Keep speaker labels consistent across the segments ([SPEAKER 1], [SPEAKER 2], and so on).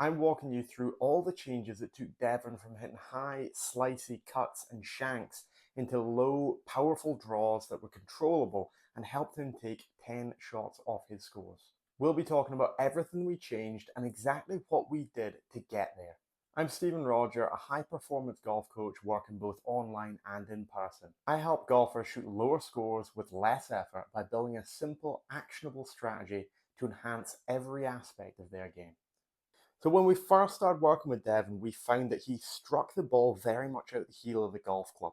[SPEAKER 1] I'm walking you through all the changes that took Devin from hitting high, slicey cuts and shanks into low, powerful draws that were controllable and helped him take 10 shots off his scores. We'll be talking about everything we changed and exactly what we did to get there. I'm Stephen Roger, a high-performance golf coach working both online and in person. I help golfers shoot lower scores with less effort by building a simple, actionable strategy to enhance every aspect of their game. So when we first started working with Devin, we found that he struck the ball very much out the heel of the golf club.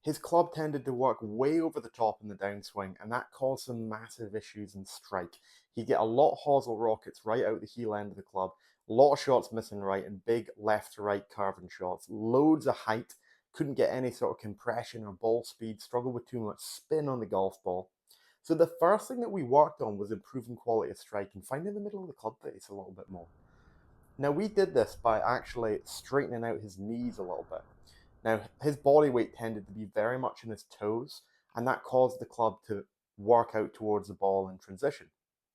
[SPEAKER 1] His club tended to work way over the top in the downswing, and that caused some massive issues in strike. He'd get a lot of hosel rockets right out the heel end of the club, a lot of shots missing right, and big left to right curving shots, loads of height, couldn't get any sort of compression or ball speed, struggled with too much spin on the golf ball. So the first thing that we worked on was improving quality of strike and finding the middle of the club face a little bit more. Now, we did this by actually straightening out his knees a little bit. Now, his body weight tended to be very much in his toes, and that caused the club to work out towards the ball in transition.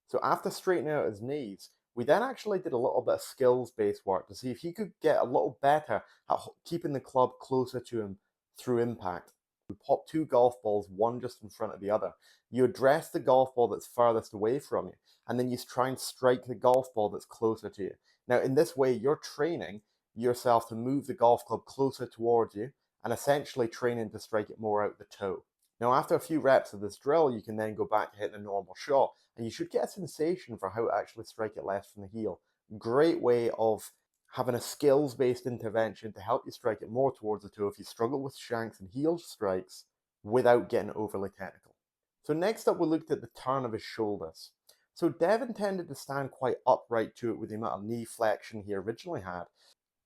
[SPEAKER 1] So after straightening out his knees, we then actually did a little bit of skills-based work to see if he could get a little better at keeping the club closer to him through impact. We popped two golf balls, one just in front of the other. You address the golf ball that's farthest away from you, and then you try and strike the golf ball that's closer to you. Now, in this way, you're training yourself to move the golf club closer towards you and essentially training to strike it more out the toe. Now, after a few reps of this drill, you can then go back to hitting a normal shot, and you should get a sensation for how to actually strike it left from the heel. Great way of having a skills-based intervention to help you strike it more towards the toe if you struggle with shanks and heel strikes without getting overly technical. So next up, we looked at the turn of his shoulders. So Devin tended to stand quite upright to it with the amount of knee flexion he originally had.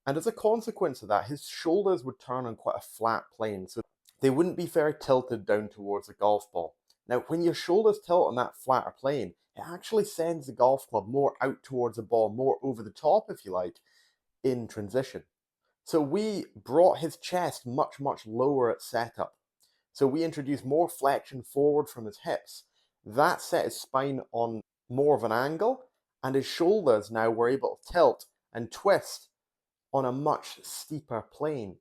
[SPEAKER 1] And as a consequence of that, his shoulders would turn on quite a flat plane, so they wouldn't be very tilted down towards the golf ball. Now, when your shoulders tilt on that flatter plane, it actually sends the golf club more out towards the ball, more over the top, if you like, in transition. So we brought his chest much, much lower at setup. So we introduced more flexion forward from his hips. That set his spine on more of an angle, and his shoulders now were able to tilt and twist on a much steeper plane.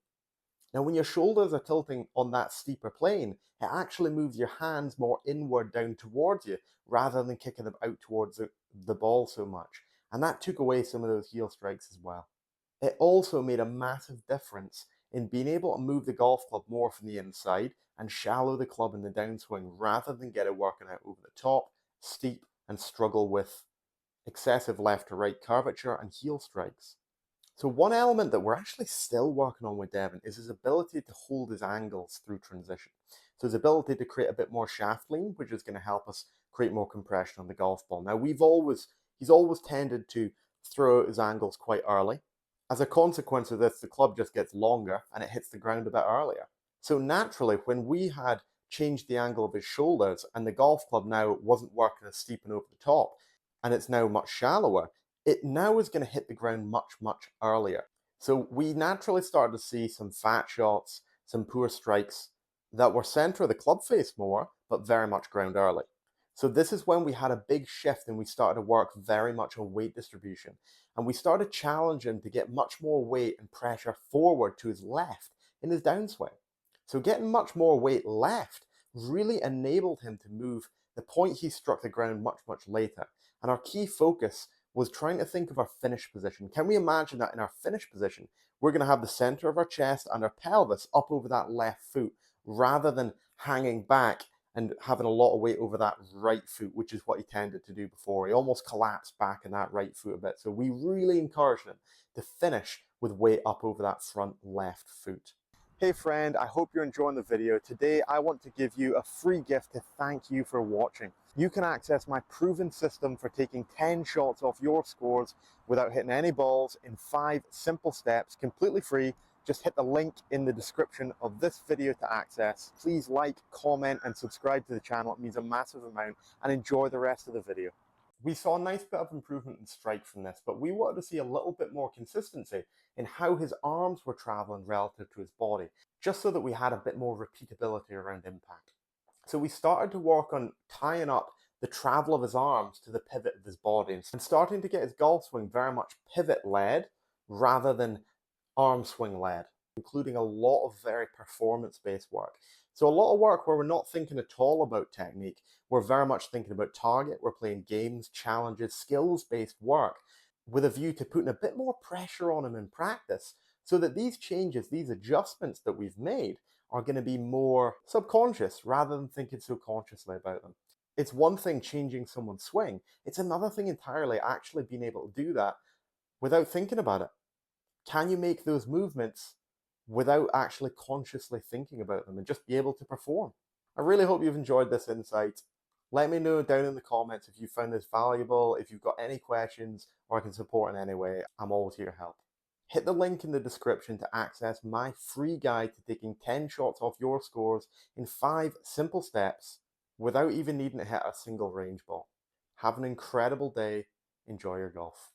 [SPEAKER 1] Now, when your shoulders are tilting on that steeper plane, it actually moves your hands more inward down towards you rather than kicking them out towards the ball so much. And that took away some of those heel strikes as well. It also made a massive difference in being able to move the golf club more from the inside and shallow the club in the downswing rather than get it working out over the top, steep, and struggle with excessive left to right curvature and heel strikes. So one element that we're actually still working on with Devin is his ability to hold his angles through transition. So his ability to create a bit more shaft lean, which is going to help us create more compression on the golf ball. Now he's always tended to throw out his angles quite early. As a consequence of this, the club just gets longer and it hits the ground a bit earlier. So naturally, when we had changed the angle of his shoulders and the golf club now wasn't working as steep and over the top, and it's now much shallower, it now is going to hit the ground much, much earlier. So we naturally started to see some fat shots, some poor strikes that were center of the club face more, but very much ground early. So this is when we had a big shift and we started to work very much on weight distribution. And we started challenging to get much more weight and pressure forward to his left in his downswing. So getting much more weight left really enabled him to move the point he struck the ground much, much later. And our key focus was trying to think of our finish position. Can we imagine that in our finish position, we're going to have the center of our chest and our pelvis up over that left foot rather than hanging back and having a lot of weight over that right foot, which is what he tended to do before. He almost collapsed back in that right foot a bit. So we really encouraged him to finish with weight up over that front left foot. Hey friend, I hope you're enjoying the video. Today I want to give you a free gift to thank you for watching. You can access my proven system for taking 10 shots off your scores without hitting any balls in 5 simple steps, completely free. Just hit the link in the description of this video to access. Please like, comment, and subscribe to the channel. It means a massive amount, and enjoy the rest of the video. We saw a nice bit of improvement in strike from this, but we wanted to see a little bit more consistency in how his arms were traveling relative to his body, just so that we had a bit more repeatability around impact. So we started to work on tying up the travel of his arms to the pivot of his body, and starting to get his golf swing very much pivot led rather than arm swing led, including a lot of very performance based work. So, a lot of work where we're not thinking at all about technique, we're very much thinking about target, we're playing games, challenges, skills based work with a view to putting a bit more pressure on him in practice so that these changes, these adjustments that we've made, are going to be more subconscious rather than thinking so consciously about them. It's one thing changing someone's swing, it's another thing entirely actually being able to do that without thinking about it. Can you make those movements without actually consciously thinking about them and just be able to perform? I really hope you've enjoyed this insight. Let me know down in the comments if you found this valuable, if you've got any questions, or I can support in any way. I'm always here to help. Hit the link in the description to access my free guide to taking 10 shots off your scores in 5 simple steps without even needing to hit a single range ball. Have an incredible day. Enjoy your golf.